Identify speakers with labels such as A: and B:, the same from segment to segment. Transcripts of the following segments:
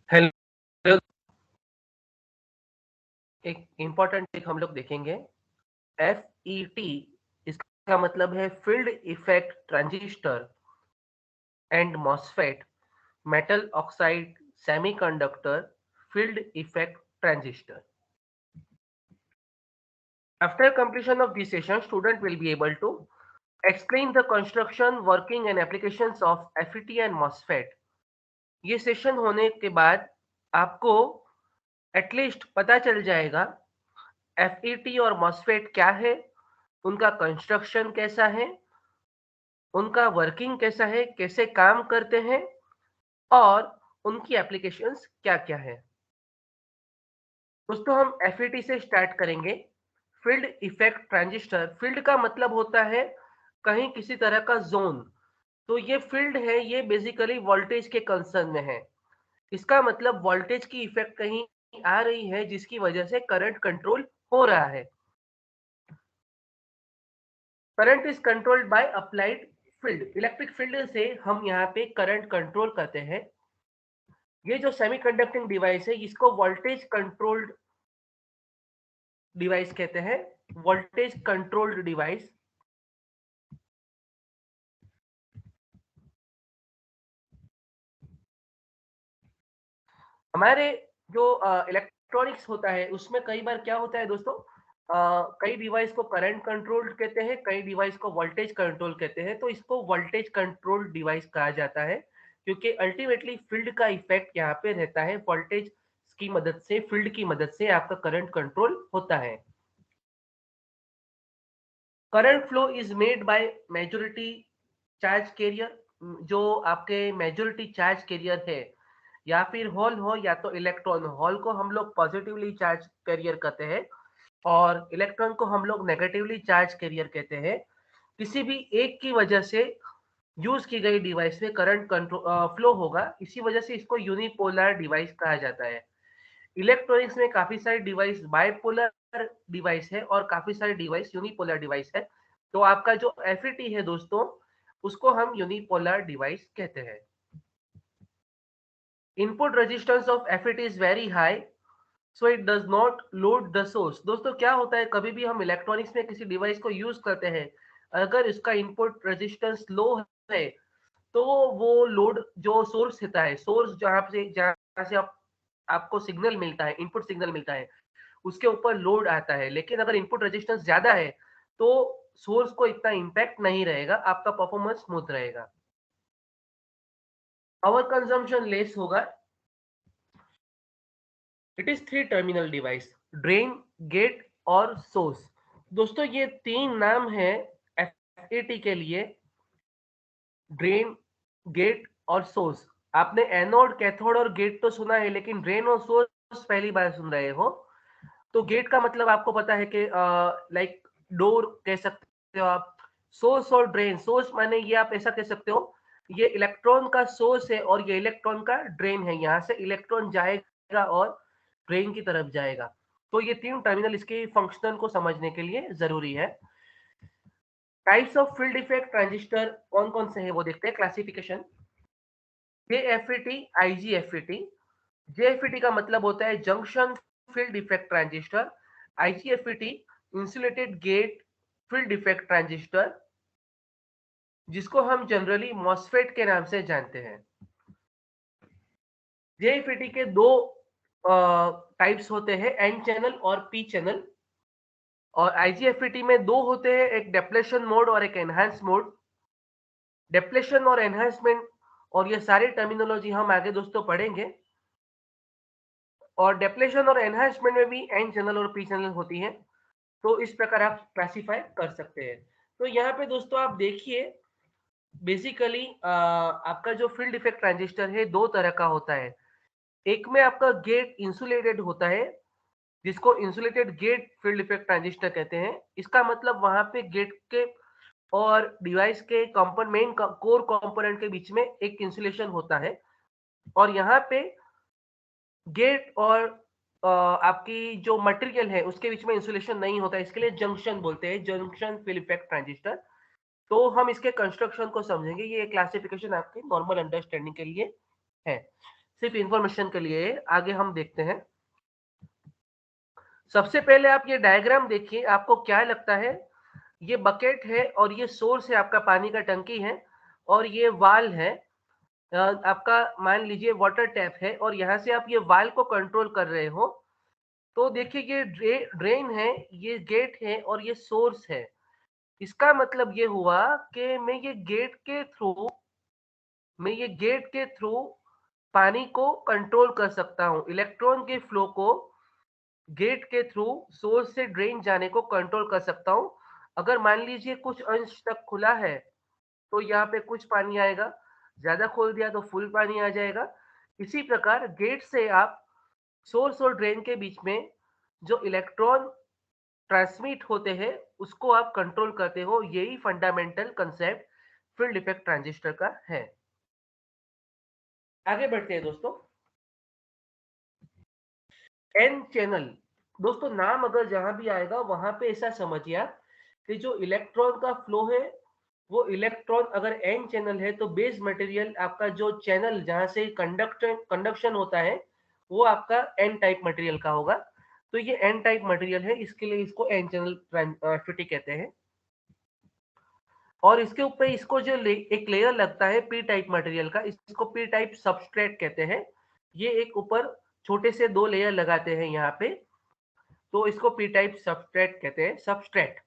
A: Hello. एक important एक हम लोग देखेंगे। FET, इसका मतलब है field effect transistor and MOSFET metal oxide semiconductor field effect transistor. After completion of this session, student will be able to explain the construction, working and applications of FET and MOSFET. ये session होने के बाद आपको at least पता चल जाएगा FET और MOSFET क्या है, उनका कंस्ट्रक्शन कैसा है, उनका वर्किंग कैसा है, कैसे काम करते हैं और उनकी एप्लीकेशंस क्या-क्या है। दोस्तों हम FET से स्टार्ट करेंगे। फील्ड इफेक्ट ट्रांजिस्टर, फील्ड का मतलब होता है कहीं किसी तरह का जोन। तो ये फील्ड है, ये बेसिकली वोल्टेज के कंसर्न में है। इसका मतलब वोल्टेज की इफेक्ट कहीं आ रही है जिसकी वजह से करंट कंट्रोल हो रहा है। Current is controlled by applied field. Electric field से हम यहाँ पे करंट कंट्रोल करते हैं। ये जो सेमीकंडक्टिंग डिवाइस है इसको वोल्टेज कंट्रोल्ड डिवाइस कहते हैं। Voltage controlled device. हमारे जो इलेक्ट्रॉनिक्स होता है उसमें कई बार क्या होता है दोस्तों, कई डिवाइस को करंट कंट्रोल कहते हैं, कई डिवाइस को वोल्टेज कंट्रोल कहते हैं। तो इसको वोल्टेज कंट्रोल डिवाइस कहा जाता है क्योंकि अल्टीमेटली फील्ड का इफेक्ट यहाँ पे रहता है। वोल्टेज की मदद से, फील्ड की मदद से आपका करंट कंट्रोल होता है। Current flow is made by majority charge carrier. जो आपके मेजॉरिटी चार्ज कैरियर है, या फिर होल हो या तो इलेक्ट्रॉन। होल को हम लोग पॉजिटिवली चार्ज कैरियर कहते हैं और इलेक्ट्रॉन को हम लोग नेगेटिवली चार्ज कैरियर कहते हैं। किसी भी एक की वजह से यूज की गई डिवाइस में करंट कंट्रोल फ्लो होगा, इसी वजह से इसको यूनिपोलर डिवाइस कहा जाता है। इलेक्ट्रॉनिक्स में काफी सारी डिवाइस बाइपोलर डिवाइस है और काफी सारी डिवाइस यूनिपोलर डिवाइस है। तो आपका जो FET है दोस्तों, उसको हम यूनिपोलर डिवाइस कहते हैं। Input resistance of FET is very high, so it does not load the source. दोस्तों क्या होता है, कभी भी हम इलेक्ट्रॉनिक्स में किसी डिवाइस को यूज करते हैं, अगर इसका इनपुट रेजिस्टेंस लो है तो वो लोड जो सोर्स होता है, सोर्स जहाँ से आपको सिग्नल मिलता है, इनपुट सिग्नल मिलता है, उसके ऊपर लोड आता है। लेकिन अगर इनपुट रेजिस्टेंस ज्यादा है तो सोर्स को इतना इम्पैक्ट नहीं रहेगा, आपका परफॉर्मेंस स्मूथ रहेगा, पावर कंजम्पशन लेस होगा। It is three terminal device, drain, gate और सोर्स। दोस्तों ये तीन नाम है FET के लिए, ड्रेन, गेट और सोर्स। आपने एनोड, कैथोड और गेट तो सुना है, लेकिन ड्रेन और सोर्स पहली बार सुन रहे हो। तो गेट का मतलब आपको पता है कि लाइक डोर कह सकते हो आप। सोर्स और ड्रेन, सोर्स माने ये आप ऐसा कह सकते हो, ये इलेक्ट्रॉन का सोर्स है और ये इलेक्ट्रॉन का ड्रेन है। यहाँ से इलेक्ट्रॉन जाएगा और ड्रेन की तरफ जाएगा। तो ये तीन टर्मिनल इसके फंक्शनल को समझने के लिए जरूरी है। Types of field effect transistor कौन कौन से हैं वो देखते हैं। Classification, JFET, IGFET। JFET का मतलब होता है junction field effect transistor. IGFET insulated gate field effect transistor, जिसको हम जनरली मॉसफेट के नाम से जानते हैं। JFET के दो टाइप्स होते हैं, एन चैनल और पी चैनल। और IGFET में दो होते हैं, एक डेप्लेशन मोड और एक एनहांस मोड। डेप्लेशन और एनहांसमेंट और ये सारी टर्मिनोलॉजी हम आगे दोस्तों पढ़ेंगे। और डेप्लेशन और एनहांसमेंट में भी एन चैनल और पी चैनल होती है। तो इस प्रकार आप क्लासिफाई कर सकते हैं। तो यहाँ पे दोस्तों आप देखिए, बेसिकली आपका जो फील्ड इफेक्ट ट्रांजिस्टर है दो तरह का होता है। एक में आपका गेट इंसुलेटेड होता है, जिसको insulated gate field effect transistor कहते हैं। इसका मतलब वहां पे गेट के और डिवाइस के कंपोनेंट, मेन कोर कंपोनेंट के बीच में एक इंसुलेशन होता है। और यहाँ पे गेट और आपकी जो मटेरियल है उसके बीच में इंसुलेशन नहीं होता है, इसके लिए जंक्शन बोलते हैं, जंक्शन फील्ड इफेक्ट ट्रांजिस्टर। तो हम इसके कंस्ट्रक्शन को समझेंगे, ये क्लासिफिकेशन आपके नॉर्मल अंडरस्टैंडिंग के लिए है। सिर्फ इंफॉर्मेशन के लिए। आगे हम देखते हैं। सबसे पहले आप ये डायग्राम देखिए, आपको क्या लगता है? ये बकेट है और ये सोर्स है, आपका पानी का टंकी है, और ये वाल है, आपका मान लीजिए वाटर टैप है, और यहाँ से आप ये वाल को कंट्रोल कर रहे हो। तो देखिए ये ड्रेन है, ये गेट है और ये सोर्स है। इसका मतलब ये हुआ कि मैं ये गेट के थ्रू पानी को कंट्रोल कर सकता हूँ। इलेक्ट्रॉन के फ्लो को गेट के थ्रू सोर्स से ड्रेन जाने को कंट्रोल कर सकता हूँ। अगर मान लीजिए कुछ अंश तक खुला है तो यहाँ पे कुछ पानी आएगा, ज्यादा खोल दिया तो फुल पानी आ जाएगा। इसी प्रकार गेट से आप सोर्स और ड्रेन के बीच में जो इलेक्ट्रॉन ट्रांसमिट होते हैं उसको आप कंट्रोल करते हो। यही fundamental concept field effect transistor का है। आगे बढ़ते हैं दोस्तों। एन चैनल, दोस्तों नाम अगर जहां भी आएगा वहां पे ऐसा समझिए आप कि जो इलेक्ट्रॉन का फ्लो है वो इलेक्ट्रॉन अगर एन चैनल है तो बेस मटेरियल आपका जो चैनल जहां से कंडक्शन होता है वो आपका एन टाइप मटेरियल का होगा। तो ये एन टाइप मटेरियल है, इसके लिए इसको एन चैनल फिटी कहते हैं। और इसके ऊपर इसको जो एक लेयर लगता है पी टाइप मटेरियल का, इसको पी टाइप सबस्ट्रेट कहते हैं। ये एक ऊपर छोटे से दो लेयर लगाते हैं यहाँ पे, तो इसको पी टाइप सबस्ट्रेट कहते हैं, सबस्ट्रेट।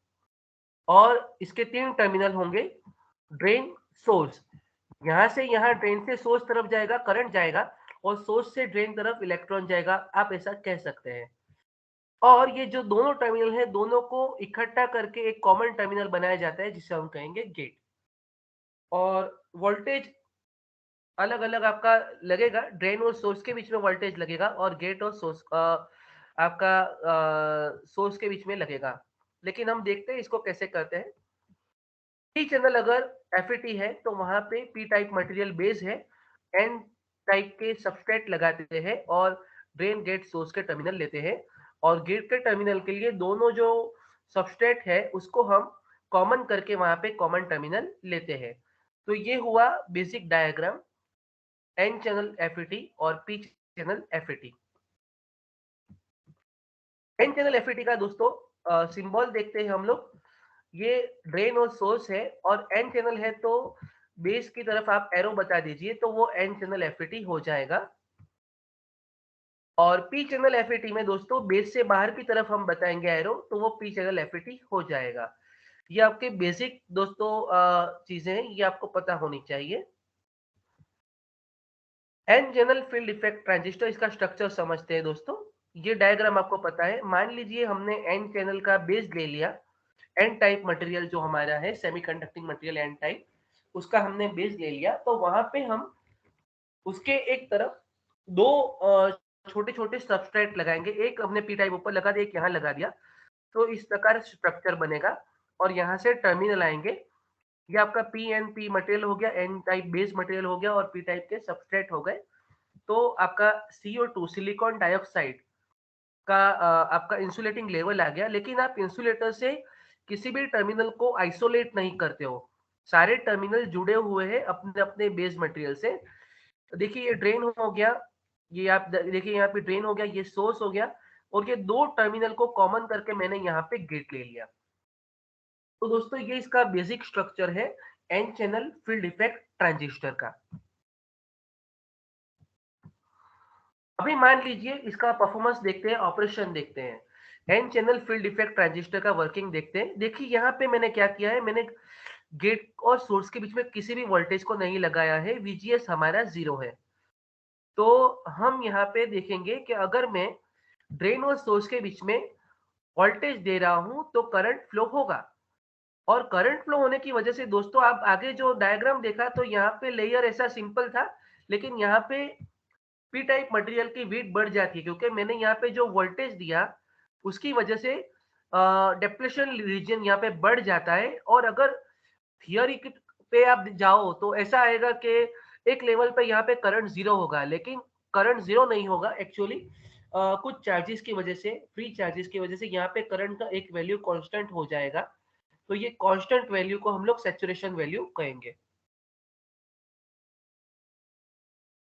A: और इसके तीन टर्मिनल होंगे, ड्रेन, सोर्स। यहाँ से यहाँ ड्रेन से सोर्स तरफ जाएगा, करंट जाएगा, और सोर्स से ड्रेन तरफ इलेक्ट्रॉन जाएगा, आप ऐसा कह सकते हैं। और ये जो दोनों टर्मिनल है दोनों को इकट्ठा करके एक कॉमन टर्मिनल बनाया जाता है जिसे हम कहेंगे गेट। और वोल्टेज अलग अलग आपका लगेगा, ड्रेन और सोर्स के बीच में वोल्टेज लगेगा, और गेट और सोर्स आपका सोर्स के बीच में लगेगा। लेकिन हम देखते हैं इसको कैसे करते हैं। पी चैनल अगर एफईटी है तो वहां पे पी टाइप मटेरियल बेस है, एन टाइप के सबस्ट्रेट लगाते हैं, और ड्रेन गेट सोर्स के टर्मिनल लेते हैं। और गेट के टर्मिनल के लिए दोनों जो सबस्ट्रेट है उसको हम कॉमन करके वहां पे कॉमन टर्मिनल लेते हैं। तो ये हुआ basic diagram N channel FET और P channel FET. N channel FET का दोस्तों सिंबल देखते हैं हम लोग। ये ड्रेन और सोर्स है, और एन चैनल है तो बेस की तरफ आप एरो बता दीजिए तो वो एन चैनल एफईटी हो जाएगा। और पी चैनल एफईटी में दोस्तों बेस से बाहर की तरफ हम बताएंगे एरो, तो वो पी चैनल एफईटी हो जाएगा। ये आपके बेसिक दोस्तों चीजें हैं, ये आपको पता होनी चाहिए। N channel field effect transistor, इसका स्ट्रक्चर समझते हैं दोस्तों। ये डायग्राम आपको पता है। मान लीजिए हमने एन चैनल का बेस ले लिया, एन टाइप मटेरियल जो हमारा है सेमीकंडक्टिंग मटेरियल एन टाइप, उसका हमने बेस ले लिया। तो वहां पे हम उसके एक तरफ दो छोटे छोटे सबस्ट्रेट लगाएंगे, एक हमने पी टाइप ऊपर लगा दिया, एक यहाँ लगा दिया। तो इस प्रकार स्ट्रक्चर बनेगा, और यहाँ से टर्मिनल आएंगे। ये आपका पी एन पी मटेरियल हो गया, एन टाइप बेस मटेरियल हो गया, और पी टाइप के सबस्ट्रेट हो गए। तो आपका CO2 सिलिकॉन डाइऑक्साइड का आपका इंसुलेटिंग लेवल आ गया। लेकिन आप इंसुलेटर से किसी भी टर्मिनल को आइसोलेट नहीं करते हो, सारे टर्मिनल जुड़े हुए हैं अपने अपने बेस मटेरियल से। देखिए ये ड्रेन हो गया, ये आप देखिए यहाँ पे ड्रेन हो गया, ये सोर्स हो गया, और ये दो टर्मिनल को कॉमन करके मैंने यहाँ पे गेट ले लिया। तो दोस्तों ये इसका बेसिक स्ट्रक्चर है n channel field effect transistor का। अभी मान लीजिए इसका परफॉर्मेंस देखते हैं, ऑपरेशन देखते हैं। N channel field effect transistor का वर्किंग देखते हैं। देखिए यहाँ पे मैंने क्या किया है, मैंने गेट और सोर्स के बीच में किसी भी वोल्टेज को नहीं लगाया है, वीजीएस हमारा 0 है। तो हम यहाँ पे देखेंगे कि अगर मैं ड्रेन और सोर्स के बीच में वोल्टेज दे रहा हूं तो करंट फ्लो होगा। और करंट फ्लो होने की वजह से दोस्तों आप आगे जो डायग्राम देखा तो यहाँ पे लेयर ऐसा सिंपल था, लेकिन यहाँ पे पी टाइप मटेरियल की वीट बढ़ जाती है, क्योंकि मैंने यहाँ पे जो वोल्टेज दिया उसकी वजह से डेप्लेशन रीजन यहाँ पे बढ़ जाता है। और अगर थियोरी पे आप जाओ तो ऐसा आएगा कि एक लेवल पे यहाँ पे करंट 0 होगा, लेकिन करंट 0 नहीं होगा एक्चुअली। कुछ चार्जेस की वजह से, फ्री चार्जेस की वजह से यहाँ पे करंट का एक वैल्यू कांस्टेंट हो जाएगा। तो ये कांस्टेंट वैल्यू को हम लोग सैचुरेशन वैल्यू कहेंगे।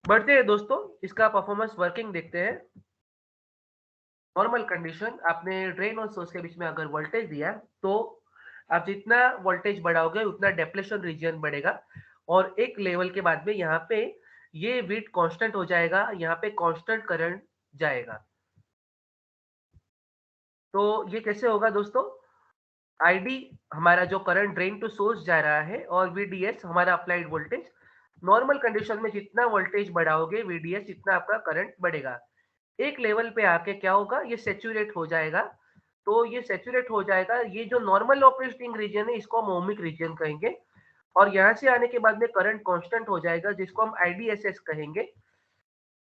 A: बढ़ते हैं दोस्तों, इसका परफॉर्मेंस वर्किंग देखते हैं। नॉर्मल कंडीशन, आपने ड्रेन और सोर्स के बीच में अगर वोल्टेज दिया तो आप जितना वोल्टेज बढ़ाओगे उतना डेप्लेशन रीजन बढ़ेगा, और एक लेवल के बाद में यहाँ पे ये बीट कांस्टेंट हो जाएगा, यहाँ पे कांस्टेंट करंट जाएगा। तो ये कैसे होगा दोस्तों? आईडी हमारा जो करंट ड्रेन टू सोर्स जा रहा है, और वीडीएस हमारा अप्लाइड वोल्टेज। नॉर्मल कंडीशन में जितना वोल्टेज बढ़ाओगे वीडीएस, जितना आपका करंट बढ़ेगा। एक लेवल पे आके क्या होगा, ये सैचुरेट हो जाएगा। तो ये सैचुरेट हो जाएगा, ये जो नॉर्मल ऑपरेटिंग रीजन है इसको हम ओमिक रीजन कहेंगे, और यहाँ से आने के बाद में करंट कांस्टेंट हो जाएगा, जिसको हम आईडीएसएस कहेंगे।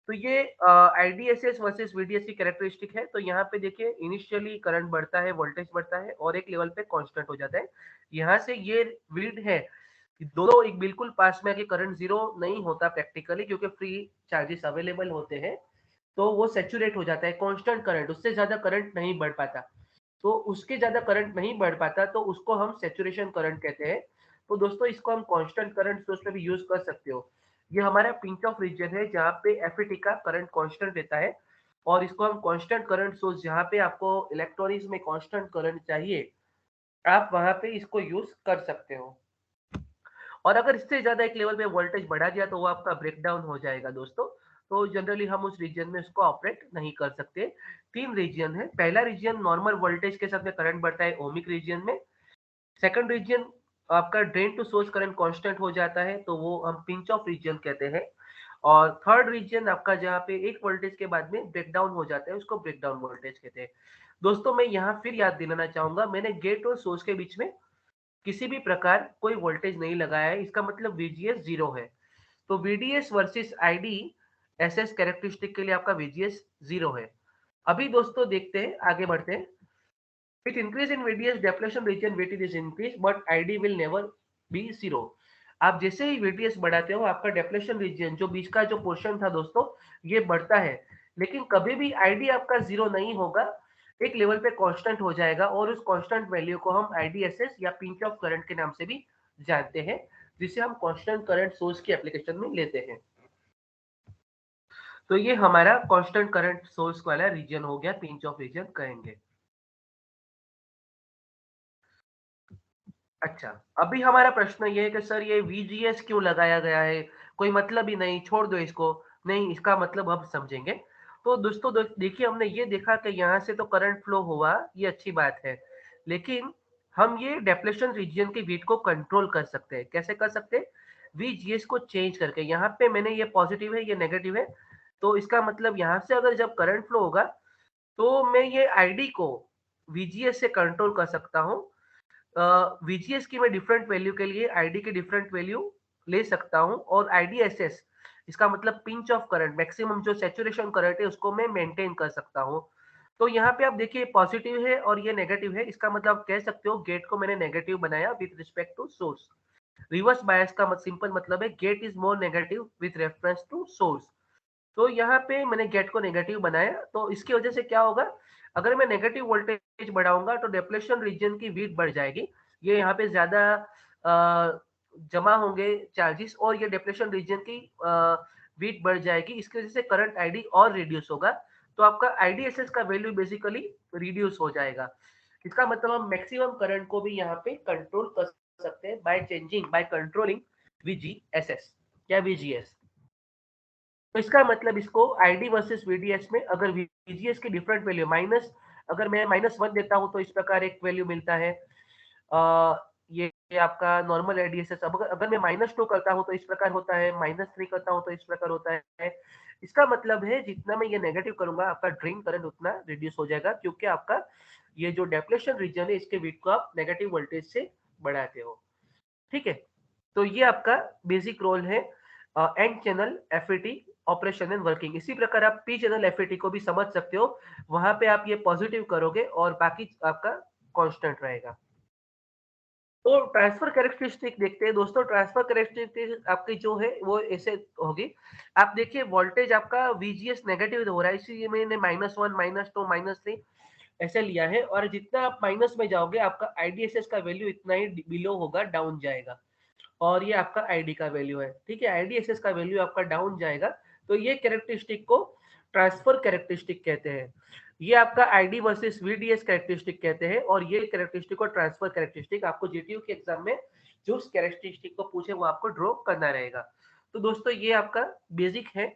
A: तो ये आईडीएसएस वर्सेस वीडीएस की कैरेक्टरिस्टिक है। तो यहाँ पे देखिए, इनिशियली करंट बढ़ता है, वोल्टेज बढ़ता है, और एक लेवल पे कांस्टेंट हो जाता है। यहाँ से ये रीड है, दोनों एक बिल्कुल पास में आके करंट जीरो नहीं होता प्रैक्टिकली, क्योंकि फ्री चार्जेस अवेलेबल होते हैं। तो वो सैचुरेट हो जाता है, कांस्टेंट करंट, उससे ज्यादा करंट नहीं बढ़ पाता। तो उसके ज्यादा करंट नहीं बढ़ पाता तो उसको हम सैचुरेशन करंट कहते हैं। तो दोस्तों, इसको हम कांस्टेंट करंट सोर्स में भी यूज कर सकते हो। ये हमारा पिंच ऑफ रीजन है जहाँ पे एफईटी का करंट कांस्टेंट रहता है, और इसको हम कांस्टेंट करंट सोर्स, जहाँ पे आपको इलेक्ट्रॉनिक्स में कांस्टेंट करंट चाहिए, आप वहां पे इसको यूज कर सकते हो। और अगर इससे ज्यादा एक लेवल पे वोल्टेज बढ़ा दिया तो वो आपका ब्रेकडाउन हो जाएगा दोस्तों। तो जनरली हम उस रीजन में उसको ऑपरेट नहीं कर सकते। तीन रीजन है। पहला रीजन नॉर्मल वोल्टेज के साथ में करंट बढ़ता है, ओमिक रीजन में। सेकंड रीजन आपका drain to source current constant हो जाता है, तो वो हम पिंच ऑफ रीजन कहते हैं। और थर्ड रीजन आपका जहाँ पे एक वोल्टेज के बाद में ब्रेकडाउन हो जाता है, उसको ब्रेकडाउन वोल्टेज कहते हैं। दोस्तों, मैं यहाँ फिर याद दिलाना चाहूंगा, मैंने गेट और सोर्स के बीच में किसी भी प्रकार कोई वोल्टेज नहीं लगाया है, इसका मतलब वीजीएस जीरो है। तो VDS versus ID SS characteristic के लिए आपका वीजीएस जीरो है। अभी दोस्तों देखते हैं, आगे बढ़ते हैं। With increase in VDS depletion region weightage is increase, but ID will never be zero. आप जैसे ही वीडीएस बढ़ाते हो, आपका डेप्लेशन रीजन जो बीच का जो पोर्शन था दोस्तों, ये बढ़ता है, लेकिन कभी भी आईडी आपका जीरो नहीं होगा, एक लेवल पे कांस्टेंट हो जाएगा, और उस कांस्टेंट वैल्यू को हम आईडीएसएस या पिंच ऑफ करंट के नाम से भी जानते हैं, जिसे हम कांस्टेंट करंट सोर्स की एप्लीकेशन में लेते हैं। तो ये हमारा कांस्टेंट करंट सोर्स वाला रीजन हो गया, पिंच ऑफ रीजन कहेंगे। अच्छा, अभी हमारा प्रश्न ये है कि सर ये वीजीएस क्यों लगाया गया है? कोई मतलब ही नहीं, छोड़ दो इसको। नहीं, इसका मतलब अब समझेंगे। तो दोस्तों देखिए, हमने ये देखा कि यहाँ से तो करंट फ्लो हुआ, ये अच्छी बात है। लेकिन हम ये डेप्लेशन रीजन के बीट को कंट्रोल कर सकते हैं। कैसे कर सकते हैं? वीजीएस को चेंज करके। यहाँ पे मैंने ये पॉजिटिव है, ये नेगेटिव है। तो इसका मतलब यहाँ से अगर जब करंट फ्लो होगा, तो मैं ये आईडी को वीजीएस से कंट्रोल कर सकता हूँ। वीजीएस की मैं डिफरेंट वैल्यू के लिए आईडी की डिफरेंट वैल्यू ले सकता हूँ, और आईडीएसएस, इसका मतलब पिंच ऑफ करंट, मैक्सिमम जो सैचुरेशन करंट है उसको मैं मेंटेन कर सकता हूँ। तो यहाँ पे आप देखिए, पॉजिटिव है और ये नेगेटिव है, इसका मतलब आप कह सकते हो गेट को मैंने नेगेटिव बनाया with respect to source. Reverse bias का सिंपल मतलब है gate is more negative with reference to source. तो यहाँ पे मैंने गेट को नेगेटिव बनाया, तो इसकी वजह से क्या होगा, अगर मैं नेगेटिव वोल्टेज बढ़ाऊंगा तो डिप्लेशन रीजन की वीट बढ़ जाएगी। ये यहाँ पे ज्यादा जमा होंगे चार्जेस, और ये डिप्लेशन रीजन की वीट बढ़ जाएगी। इसकी वजह से करंट आईडी और रिड्यूस होगा। तो आपका आईडीएसएस का वैल्यू बेसिकली रिड्यूस हो जाएगा। इसका मतलब हम मैक्सिमम करंट को भी यहाँ पे कंट्रोल कर सकते हैं बाय कंट्रोलिंग वीजीएसएस या वीजीएस। तो इसका मतलब इसको आईडी वर्सेस वीडीएस में अगर वीजीएस की डिफरेंट वैल्यू माइनस, अगर मैं -1 देता हूं तो इस प्रकार एक वैल्यू मिलता है। ये आपका नॉर्मल आईडीएसएस। अब अगर मैं -2 करता हूं तो इस प्रकार होता है, -3 करता हूं तो इस प्रकार होता है। इसका मतलब है जितना मैं ये नेगेटिव करूंगा, आपका ड्रेन करंट उतना रिड्यूस हो जाएगा, क्योंकि आपका ये जो डेप्लेशन रीजन है इसके बीट को आप नेगेटिव वोल्टेज से बढ़ाते हो। ठीक है, तो ये आपका बेसिक रोल है and channel FET operation and working. इसी प्रकार आप पी चैनल एफईटी को भी समझ सकते हो, वहां पे आप ये पॉजिटिव करोगे और बाकी आपका कांस्टेंट रहेगा। तो ट्रांसफर कैरेक्टरिस्टिक देखते हैं दोस्तों। ट्रांसफर कैरेक्टरिस्टिक आपकी जो है वो ऐसे होगी। आप देखिए, वोल्टेज आपका वीजीएस नेगेटिव हो रहा है, इसलिए मैंने -1 -2 -3 ऐसे लिया है, और जितना आप माइनस में जाओगे आपका आईडीएसएस का वैल्यू इतना ही बिलो होगा, डाउन जाएगा। और ये आपका आईडी का वैल्यू है, ठीक है, आईडीएसएस का वैल्यू आपका डाउन जाएगा। तो ये कैरेक्टरिस्टिक को ट्रांसफर कैरेक्टरिस्टिक कहते हैं। ये आपका आईडी वर्सेस वीडीएस कैरेक्टरिस्टिक कहते हैं, और ये कैरेक्टरिस्टिक और ट्रांसफर कैरेक्टरिस्टिक आपको जीटीयू के एग्जाम में जो उस कैरेक्टरिस्टिक को पूछे वो आपको ड्रॉ करना रहेगा। तो दोस्तों ये आपका बेसिक है।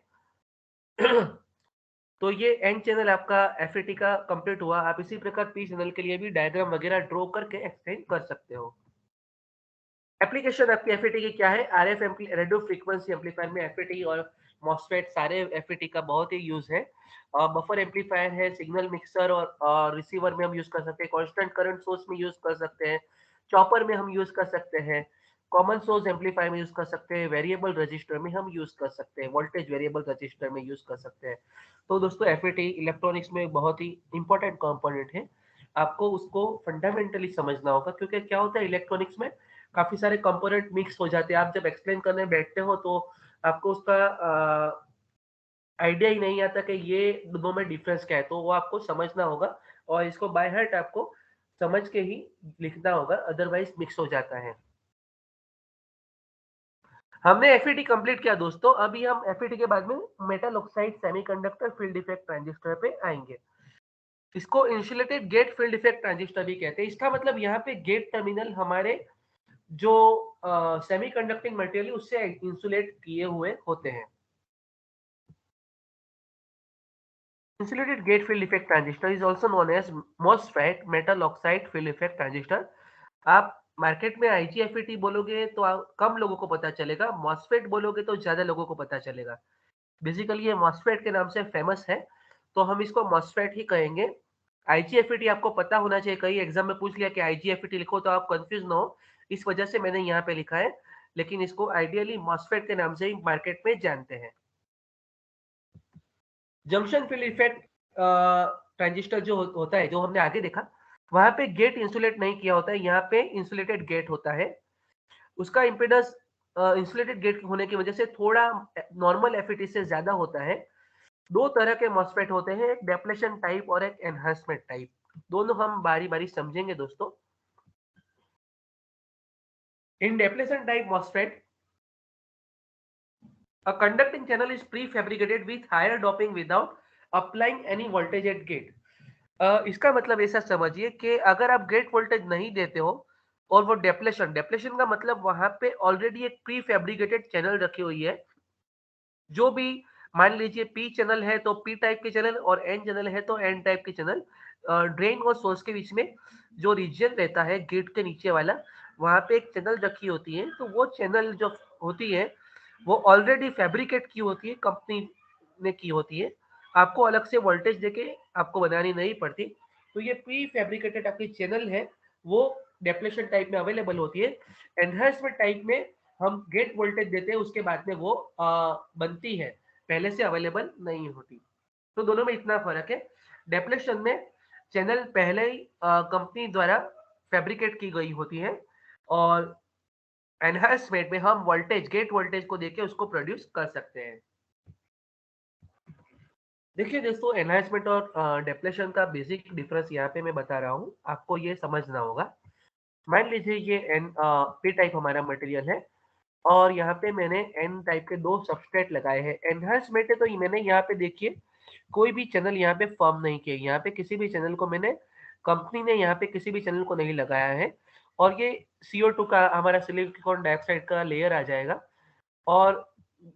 A: तो ये एन चैनल आपका एफएटी का कंप्लीट हुआ। आप इसी प्रकार पी चैनल के लिए भी डायग्राम वगैरह ड्रॉ करके एक्सप्लेन कर सकते हो। एप्लीकेशन आपकी एफएटी की क्या है? आरएफ रेडियो फ्रीक्वेंसी एम्पलीफायर में एफएटी और मॉसफेट सारे एफएटी का बहुत ही यूज है। बफर एम्पलीफायर है, सिग्नल मिक्सर और रिसीवर में हम यूज कर सकते हैं, कांस्टेंट करंट सोर्स में यूज कर सकते हैं, चॉपर में हम यूज कर सकते हैं, कॉमन सोर्स एम्पलीफायर में यूज कर सकते हैं, वेरिएबल रजिस्टर में हम यूज कर सकते हैं, वोल्टेज वेरिएबल रजिस्टर में यूज कर सकते हैं। तो दोस्तों एफएटी इलेक्ट्रॉनिक्स में बहुत ही इंपॉर्टेंट कंपोनेंट है। आपको उसको फंडामेंटली समझना होगा, क्योंकि क्या होता है इलेक्ट्रॉनिक्स में काफी सारे कंपोनेंट मिक्स हो जाते हैं। आप जब एक्सप्लेन करने बैठते हो तो आपको उसका आइडिया ही नहीं आता कि ये दोनों में डिफरेंस क्या है, तो वो आपको समझना होगा और इसको बाय हार्ट आपको समझ के ही लिखना होगा, अदरवाइज मिक्स हो जाता है। हमने एफईटी कंप्लीट किया दोस्तों। अभी हम एफईटी के बाद में metal oxide semiconductor field effect transistor पे आएंगे। इसको insulated gate field effect transistor भी कहते हैं। इसका मतलब यहाँ पे गेट टर्मिनल हमारे जो सेमी कंडक्टिंग मटेरियल उससे इंसुलेट किए हुए होते हैं। Insulated gate field effect transistor is also known as MOSFET, metal oxide field effect transistor. आप मार्केट में IGFET बोलोगे तो कम लोगों को पता चलेगा, MOSFET बोलोगे तो ज्यादा लोगों को पता चलेगा। बेसिकली ये MOSFET के नाम से फेमस है, तो हम इसको MOSFET ही कहेंगे। IGFET आपको पता होना चाहिए, कई एग्जाम में पूछ लिया कि IGFET लिखो तो आप कंफ्यूज ना हो, इस वजह से मैंने यहाँ पे लिखा है, लेकिन इसको आइडियली MOSFET के नाम से ही मार्केट में जानते हैं। जंक्शन फील्ड इफेक्ट ट्रांजिस्टर जो होता है, जो हमने आगे देखा, वहां पे गेट इंसुलेट नहीं किया होता है, यहाँ पे इंसुलेटेड गेट होता है। उसका इम्पीडेंस इंसुलेटेड गेट होने की वजह से थोड़ा नॉर्मल एफईटी से ज्यादा होता है। दो तरह के मॉसफेट होते हैं, एक डेप्लेशन टाइप और एक एनहांसमेंट टाइप। दोनों हम बारी बारी समझेंगे दोस्तों। In depletion type MOSFET, a conducting channel is prefabricated with higher doping without applying any voltage at gate। इसका मतलब ऐसा समझिए कि अगर आप गेट वोल्टेज नहीं देते हो और वो डेप्लेशन डेप्लेशन का मतलब वहां पे ऑलरेडी एक प्री फैब्रिकेटेड चैनल रखी हुई है। जो भी मान लीजिए पी चैनल है तो पी टाइप के चैनल, और एन चैनल है तो एन टाइप के चैनल। ड्रेन और सोर्स के बीच में जो रीजन रहता है गेट के नीचे वाला, वहां पे एक चैनल रखी होती है। तो वो चैनल जो होती है वो ऑलरेडी फैब्रिकेट की होती है, कंपनी ने की होती है। आपको अलग से वोल्टेज देके आपको बनानी नहीं पड़ती। तो ये प्री फैब्रिकेटेड आपकी चैनल है, वो डेप्लेशन टाइप में अवेलेबल होती है। एनहांसमेंट टाइप में हम गेट वोल्टेज देते हैं, उसके बाद में वो बनती है, पहले से अवेलेबल नहीं होती। तो दोनों में इतना फर्क है। डेप्लेशन में चैनल पहले ही कंपनी द्वारा फैब्रिकेट की गई होती है, और एनहांसमेंट में हम वोल्टेज गेट वोल्टेज को देके उसको प्रोड्यूस कर सकते हैं। देखिए दोस्तों, एनहांसमेंट और डेप्लेशन का बेसिक डिफरेंस यहाँ पे मैं बता रहा हूँ, आपको ये समझना होगा। मान लीजिए ये एन पी टाइप हमारा मटेरियल है, और यहाँ पे मैंने एन टाइप के दो सबस्ट्रेट लगाए हैं। एनहांसमेंट है तो मैंने यहाँ पे देखिए कोई भी चैनल यहाँ पे फॉर्म नहीं किया, यहाँ पे किसी भी चैनल को मैंने, कंपनी ने यहाँ पे किसी भी चैनल को नहीं लगाया है। और ये CO2 का हमारा सिलिकॉन डाइऑक्साइड का लेयर आ जाएगा, और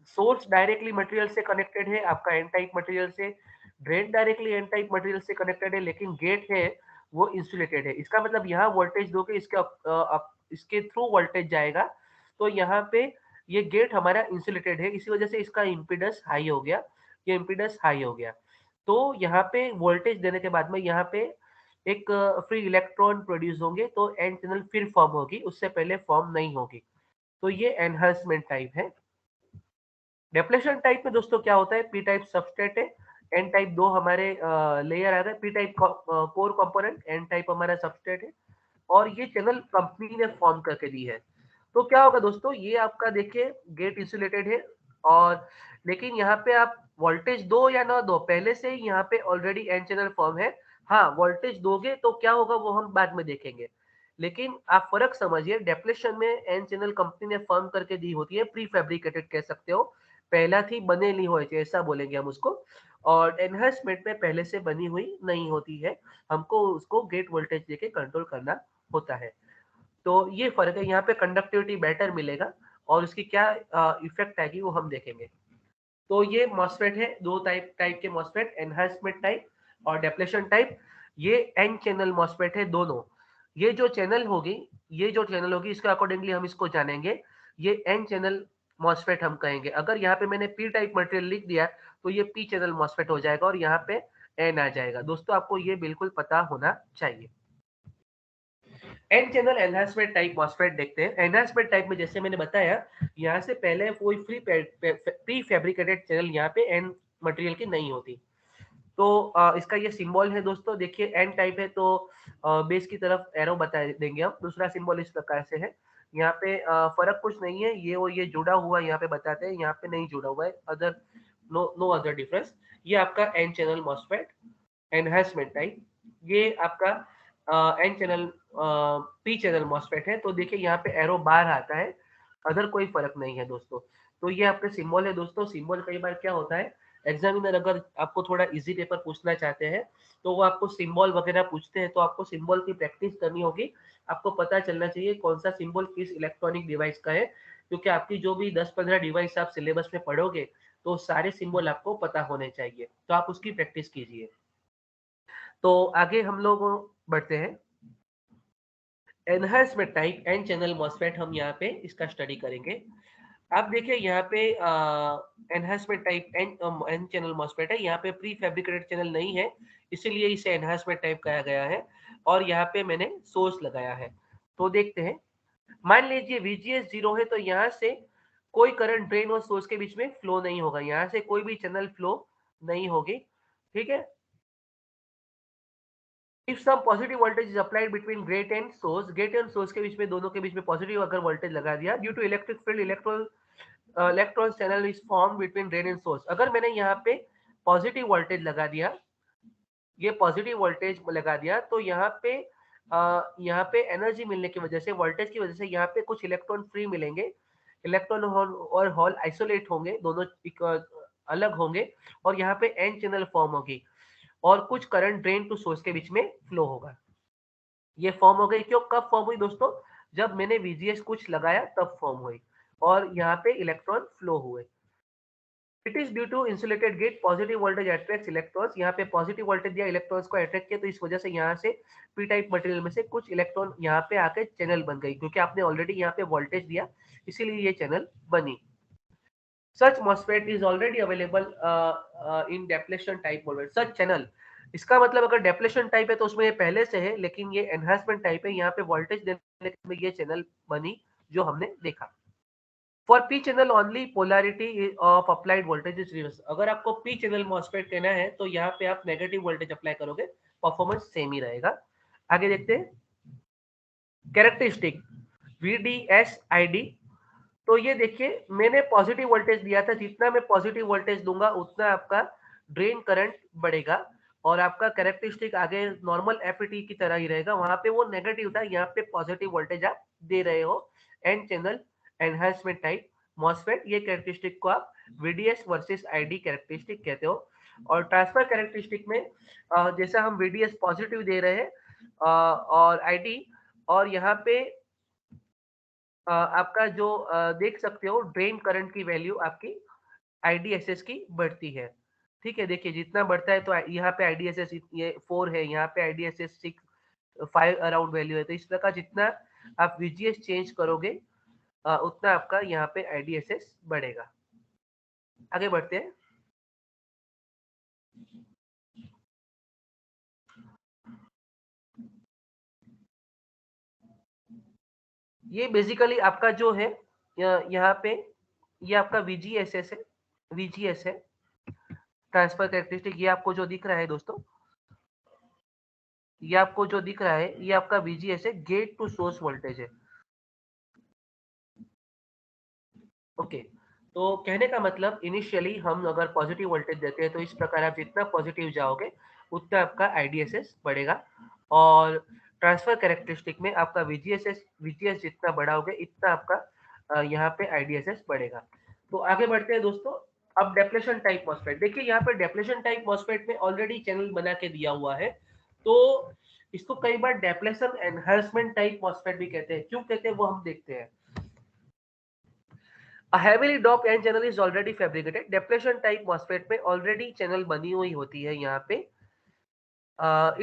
A: सोर्स डायरेक्टली मटेरियल से कनेक्टेड है आपका एन टाइप मटेरियल से, drain directly n type material से कनेक्टेड है, लेकिन गेट है वो इंसुलेटेड है। इसका मतलब यहाँ वोल्टेज दोगे इसके थ्रू वोल्टेज जाएगा, तो यहाँ पे ये गेट हमारा इंसुलेटेड है, इसी वजह से इसका इम्पीडेंस हाई हो गया, ये इम्पीडेंस हाई हो गया। तो यहाँ पे वोल्टेज देने के बाद में यहाँ पे एक फ्री इलेक्ट्रॉन प्रोड्यूस होंगे, तो एन चैनल फिर फॉर्म होगी, उससे पहले फॉर्म नहीं होगी। तो ये एनहांसमेंट टाइप है। डेप्लेशन टाइप में दोस्तों क्या होता है, पी टाइप सबस्ट्रेट है, एन टाइप दो हमारे लेयर आ रहे हैं, p type core component, n type हमारा सबस्ट्रेट है, और ये चैनल कंपनी ने फॉर्म करके दी है। तो क्या होगा दोस्तों, ये आपका देखिए गेट इंसुलेटेड है, और लेकिन यहाँ पे आप वोल्टेज दो या ना दो, पहले से ही यहाँ पे ऑलरेडी एन चैनल फॉर्म है। हाँ, वोल्टेज दोगे तो क्या होगा वो हम बाद में देखेंगे, लेकिन आप फर्क समझिए। डेप्लेशन में एन चैनल कंपनी ने फॉर्म करके दी होती है, प्री फैब्रिकेटेड कह सकते हो, पहला थी बनेली हो ऐसा बोलेंगे हम उसको, और एनहांसमेंट में पहले से बनी हुई नहीं होती है, हमको उसको गेट वोल्टेज देके कंट्रोल करना होता है। तो ये फर्क है, यहाँ पे कंडक्टिविटी बेटर मिलेगा और उसकी क्या इफेक्ट आएगी वो हम देखेंगे। तो ये मॉसफेट है, दो टाइप के मॉसफेट, एनहांसमेंट टाइप और डेप्लेशन टाइप। ये एन चैनल मॉसफेट है दोनों। ये जो चैनल होगी, इसके अकॉर्डिंगली हम इसको जानेंगे। ये एन चैनल मॉसफेट हम कहेंगे। अगर यहाँ पे मैंने पी टाइप मटेरियल लिख दिया तो ये पी चैनल मॉसफेट हो जाएगा और यहाँ पे एन आ जाएगा। दोस्तों आपको ये बिल्कुल पता होना चाहिए। N channel enhancement type MOSFET देखते हैं। एनहांसमेंट टाइप में जैसे मैंने बताया, यहाँ से पहले कोई प्री फैब्रिकेटेड चैनल यहाँ पे एन मटेरियल की नहीं होती। तो इसका ये सिंबल है दोस्तों, देखिए एन टाइप है तो बेस की तरफ एरो बता देंगे हम। दूसरा सिंबल इस प्रकार से है। यहाँ पे फर्क कुछ नहीं है, ये और ये जुड़ा हुआ यहाँ पे बताते हैं, यहाँ पे नहीं जुड़ा हुआ है, अदर नो अदर डिफरेंस। ये आपका n channel MOSFET enhancement type, ये आपका n channel p channel MOSFET है। तो देखिए यहाँ पे एरो बार आता है, अदर कोई फर्क नहीं है दोस्तों। तो ये आपके सिंबल है दोस्तों। सिंबल कई बार क्या होता है, एग्जामिनर अगर आपको थोड़ा इजी पेपर पूछना चाहते हैं तो वो आपको सिंबल वगैरह पूछते हैं, तो आपको सिंबल की प्रैक्टिस करनी होगी। आपको पता चलना चाहिए कौन सा सिंबल किस इलेक्ट्रॉनिक डिवाइस का है, क्योंकि आपकी जो भी 10-15 डिवाइस आप सिलेबस में पढ़ोगे तो सारे सिंबल आपको पता होने चाहिए, तो आप उसकी प्रैक्टिस कीजिए। तो आगे हम लोग बढ़ते हैं। Enhancement type n channel MOSFET हम यहाँ पे इसका स्टडी करेंगे। आप देखिए यहाँ पे enhancement type n n channel MOSFET है, यहाँ पे प्री फैब्रिकेटेड चैनल नहीं है, इसीलिए इसे एनहांसमेंट टाइप कहा गया है। और यहाँ पे मैंने सोर्स लगाया है। तो देखते हैं, मान लीजिए VGS 0 है तो यहाँ से कोई करंट ड्रेन और सोर्स के बीच में फ्लो नहीं होगा, यहाँ से कोई भी चैनल फ्लो नहीं होगी, ठीक है। If some positive voltage is applied between gate and source, gate and source के बीच में, दोनों के बीच में पॉजिटिव अगर वोल्टेज लगा दिया, due to electric field electron channel is form between drain and source. अगर मैंने यहाँ पे पॉजिटिव वोल्टेज लगा दिया, ये पॉजिटिव वोल्टेज लगा दिया, तो यहाँ पे एनर्जी मिलने की वजह से, वोल्टेज की वजह से यहाँ पे कुछ इलेक्ट्रॉन फ्री मिलेंगे। इलेक्ट्रॉन और होल आइसोलेट होंगे, दोनों अलग होंगे, और यहाँ पे एन चैनल फॉर्म होगी और कुछ करंट ड्रेन टू सोर्स के बीच में फ्लो होगा। ये फॉर्म हो गई, क्यों कब फॉर्म हुई दोस्तों, जब मैंने VGS कुछ लगाया तब फॉर्म हुई और यहाँ पे इलेक्ट्रॉन फ्लो हुए। It is due to insulated gate, positive voltage attracts electrons. यहाँ पे पॉजिटिव वोल्टेज दिया, इलेक्ट्रॉन्स को अट्रैक्ट किया, तो इस वजह से यहाँ से पी टाइप मटेरियल में से कुछ इलेक्ट्रॉन यहाँ पे आके चैनल बन गई, क्योंकि आपने ऑलरेडी यहाँ पे वोल्टेज दिया, इसीलिए ये चैनल बनी। Such MOSFET is already available in depletion type MOSFET, such channel. इसका मतलब अगर डेप्लेशन टाइप है तो उसमें ये पहले से है, लेकिन ये एनहांसमेंट टाइप है, यहाँ पे वोल्टेज देने में ये चैनल बनी जो हमने देखा। For P channel only polarity of applied voltage is reverse. अगर आपको पी चैनल मॉसफेट कहना है तो यहाँ पे आप नेगेटिव वोल्टेज अप्लाई करोगे, परफॉर्मेंस सेम ही रहेगा। आगे देखते हैं कैरेक्टरिस्टिक VDS-ID। तो ये देखिए, मैंने पॉजिटिव वोल्टेज दिया था, जितना मैं पॉजिटिव वोल्टेज दूंगा उतना आपका ड्रेन करंट बढ़ेगा और आपका कैरेक्टरिस्टिक आगे नॉर्मल एफईटी की तरह ही रहेगा। वहां पे वो नेगेटिव था, यहाँ पे पॉजिटिव वोल्टेज आप दे रहे हो। N channel enhancement type MOSFET, ये कैरेक्टरिस्टिक को आप VDS वर्सेस ID कैरेक्टरिस्टिक कहते हो। और ट्रांसफर कैरेक्टरिस्टिक में जैसा हम VDS पॉजिटिव दे रहे हैं और ID, और यहाँ पे आपका जो देख सकते हो ड्रेन करंट की वैल्यू आपकी IDSS की बढ़ती है, ठीक है। देखिए जितना बढ़ता है तो यहाँ पे IDSS ये 4 है, यहाँ पे IDSS 6-5 अराउंड वैल्यू है। तो इस प्रकार जितना आप VGS चेंज करोगे उतना आपका यहाँ पे IDSS बढ़ेगा। आगे बढ़ते हैं। ये बेसिकली आपका जो है यहाँ पे ये आपका VGSS है, VGS है ट्रांसफर कैरेक्टरिस्टिक। ये आपको जो दिख रहा है दोस्तों, ये आपको जो दिख रहा है ये आपका VGS है, गेट टू सोर्स वोल्टेज है। ओके, तो कहने का मतलब इनिशियली हम अगर पॉजिटिव वोल्टेज देते हैं तो इस प्रकार आप जितना पॉजिटिव जाओगे उतना आपका IDSS बढ़ेगा, और ट्रांसफर कैरेक्टरिस्टिक में आपका VGS जितना बढ़ाओगे इतना आपका यहाँ पे IDSS बढ़ेगा। तो आगे बढ़ते हैं दोस्तों। अब डेप्लेशन टाइप मॉसफेट देखिए, यहाँ पे डेप्लेशन टाइप मॉसफेट में ऑलरेडी चैनल बना के दिया हुआ है, तो इसको कई बार डेप्लेशन एनहांसमेंट टाइप मॉसफेट भी कहते हैं। क्यों कहते हैं वो हम देखते हैं। A heavily doped n channel is already fabricated. Depletion type MOSFET में ऑलरेडी चैनल बनी हुई होती है यहाँ पे।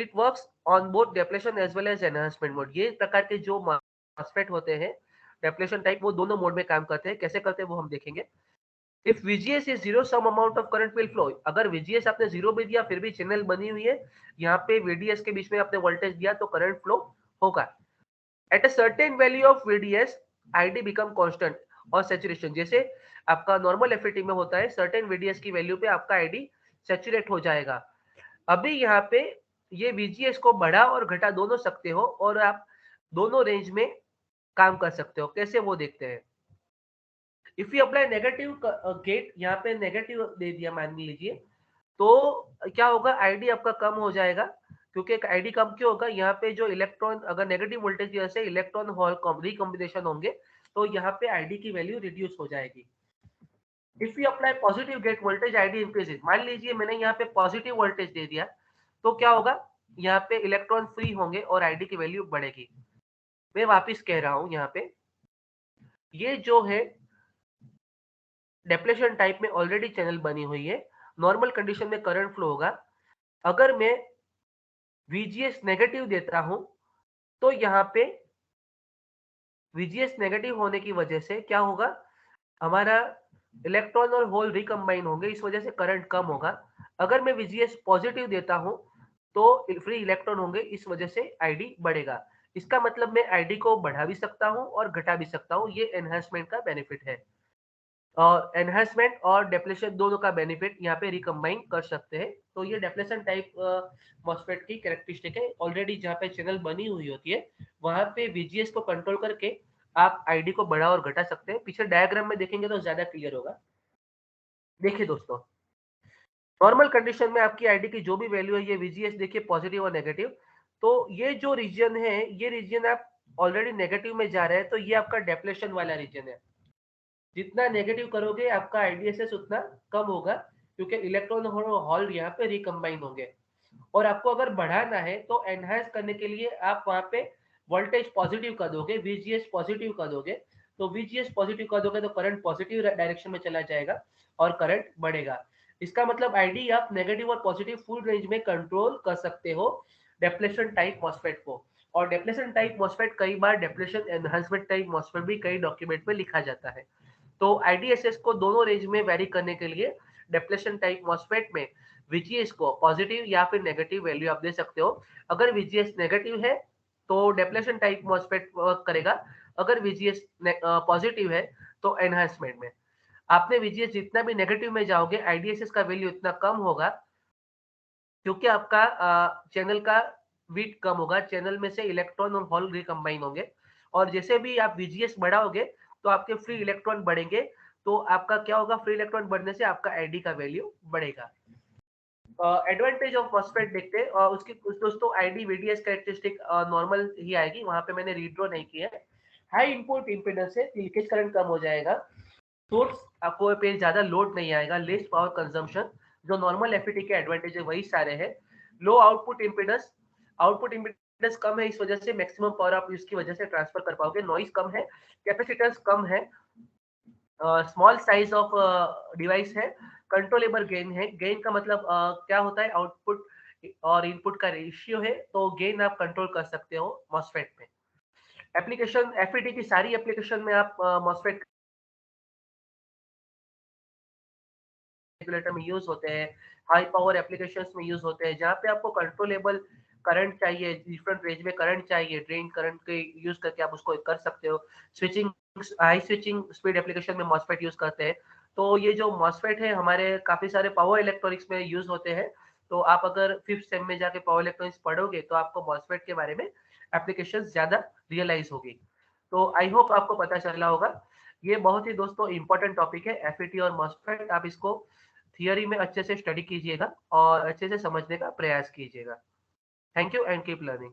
A: It works on both depletion as well as enhancement mode. ये प्रकार के जो मॉसफेट होते हैं डेप्लेशन टाइप, वो दोनों मोड में काम करते हैं। कैसे करते हैं वो हम देखेंगे। If VGS is zero, some amount of current will flow. अगर VGS आपने जीरो भी दिया फिर भी चैनल बनी हुई है, यहाँ पे VDS के बीच में आपने वोल्टेज दिया तो करंट फ्लो होगा। At a certain value of VDS ID become constant और सैचुरेशन, जैसे आपका नॉर्मल FET में होता है, सर्टेन VDS की वैल्यू पे आपका ID सैचुरेट हो जाएगा। अभी यहाँ पे ये VGS को बढ़ा और घटा दोनों सकते हो, और आप दोनों रेंज में काम कर सकते हो। कैसे वो देखते हैं। If you apply negative gate, यहाँ पे नेगेटिव दे दिया मान लीजिए, तो क्या होगा, आईडी आपका कम हो जाएगा। क्योंकि आईडी कम क्यों होगा, यहाँ पे जो इलेक्ट्रॉन, अगर नेगेटिव वोल्टेज की वजह से इलेक्ट्रॉन होल रिकॉम्बिनेशन होंगे, तो यहाँ पे आईडी की वैल्यू रिड्यूस हो जाएगी। If you apply positive gate voltage, ID increases. मान लीजिए मैंने यहाँ पे पॉजिटिव वोल्टेज दे दिया, तो क्या होगा, यहाँ पे इलेक्ट्रॉन फ्री होंगे और आईडी की वैल्यू बढ़ेगी। मैं वापिस कह रहा हूँ, यहाँ पे ये जो है डेप्लेशन टाइप में ऑलरेडी चैनल बनी हुई है। नॉर्मल कंडीशन में करंट फ्लो होगा। अगर मैं VGS नेगेटिव देता हूं, तो यहाँ पे VGS नेगेटिव होने की वजह से क्या होगा, हमारा इलेक्ट्रॉन और होल रिकम्बाइन होंगे, इस वजह से करंट कम होगा। अगर मैं VGS पॉजिटिव देता हूं, तो फ्री इलेक्ट्रॉन होंगे, इस वजह से आईडी बढ़ेगा। इसका मतलब मैं आईडी को बढ़ा भी सकता हूं और घटा भी सकता हूं। ये एनहांसमेंट का बेनिफिट है। और एनहांसमेंट और डेप्लेशन दोनों का बेनिफिट यहाँ पे रिकम्बाइन कर सकते हैं। तो ये डेप्लेशन टाइप मॉसफेट की कैरेक्टरिस्टिक है। ऑलरेडी जहाँ पे चैनल बनी हुई होती है, वहां पे VGS को कंट्रोल करके आप आईडी को बढ़ा और घटा सकते हैं। पीछे डायग्राम में देखेंगे तो ज्यादा क्लियर होगा। देखिए दोस्तों, नॉर्मल कंडीशन में आपकी आईडी की जो भी वैल्यू है, ये VGS देखिए पॉजिटिव और नेगेटिव, तो ये जो रीजन है, ये रीजन आप ऑलरेडी नेगेटिव में जा रहे हैं, तो ये आपका डेप्लेशन वाला रीजन है। जितना नेगेटिव करोगे आपका आईडीएसएस उतना कम होगा, क्योंकि इलेक्ट्रॉन और होल यहाँ पे रिकम्बाइन होंगे। और आपको अगर बढ़ाना है तो एनहांस करने के लिए आप वहां पे वोल्टेज पॉजिटिव कर दोगे, VGS पॉजिटिव कर दोगे। तो VGS पॉजिटिव कर दोगे तो करंट पॉजिटिव डायरेक्शन में चला जाएगा और करंट बढ़ेगा। इसका मतलब आईडी आप नेगेटिव और पॉजिटिव फुल रेंज में कंट्रोल कर सकते हो डेप्लेशन टाइप मॉसफेट को। और डेप्लेशन टाइप मॉसफेट कई बार डेप्लेशन एनहांसमेंट टाइप मॉसफेट भी कई डॉक्यूमेंट में लिखा जाता है। तो आईडीएसएस को दोनों रेंज में वेरी करने के लिए डेप्लेशन टाइप मॉसफेट में VGS को पॉजिटिव या फिर नेगेटिव वैल्यू आप दे सकते हो। अगर VGS नेगेटिव है तो डेप्लेशन टाइप मॉसफेट वर्क करेगा। अगर VGS पॉजिटिव है तो एनहांसमेंट में। आपने VGS जितना भी नेगेटिव में जाओगे, आईडीएसएस का वैल्यू इतना कम होगा, क्योंकि आपका चैनल का विड्थ कम होगा, चैनल में से इलेक्ट्रॉन और होल रिकम्बाइन होंगे। और जैसे भी आप VGS बढ़ाओगे तो आपके फ्री इलेक्ट्रॉन बढ़ेंगे, तो आपका क्या होगा, फ्री इलेक्ट्रॉन बढ़ने से आपका आईडी का वैल्यू बढ़ेगा। एडवांटेज ऑफ मॉसफेट देखते हैं, और उसकी दोस्तों आईडी VDS कैरेक्टरिस्टिक नॉर्मल ही आएगी, वहां पे मैंने रीड्रॉ नहीं किया है। हाई इनपुट इंपीडेंस से लीकेज करंट कम हो जाएगा। सोर्स आपको पे ज्यादा लोड नहीं आएगा, लेस पावर कंजम्पशन। जो नॉर्मल एफईटी के एडवांटेज है वही सारे हैं। लो आउटपुट इंपीडेंस कम है, इस वजह से मैक्सिमम पावर आप इसकी वजह से ट्रांसफर कर पाओगे। नॉइस कम है, कैपेसिटेंस कम है, स्मॉल साइज ऑफ डिवाइस है, कंट्रोलेबल गेन है। गेन का मतलब क्या होता है, आउटपुट और इनपुट का रेशियो है, तो गेन आप कंट्रोल कर सकते हो मॉसफेट में। एप्लीकेशन एफईटी की सारी एप्लीकेशन में आप मॉसफेट रेगुलेटर में यूज होते हैं, हाई पावर एप्लीकेशंस में यूज होते हैं, जहाँ पे आपको कंट्रोलेबल करंट चाहिए, डिफरेंट रेंज में करंट चाहिए, ड्रेन करंट के यूज करके आप उसको कर सकते हो। Switching, high switching speed application में मॉसफेट यूज करते हैं। तो ये जो मॉसफेट है हमारे काफी सारे पावर इलेक्ट्रॉनिक्स में यूज होते हैं। तो आप अगर 5th सेम में जाके पावर इलेक्ट्रॉनिक्स पढ़ोगे तो आपको मॉसफेट के बारे में एप्लीकेशन ज्यादा रियलाइज होगी। तो आई होप आपको पता चला होगा। ये बहुत ही दोस्तों इंपॉर्टेंट टॉपिक है एफईटी और मॉसफेट। आप इसको थियरी में अच्छे से स्टडी कीजिएगा और अच्छे से समझने का प्रयास कीजिएगा। Thank you and keep learning.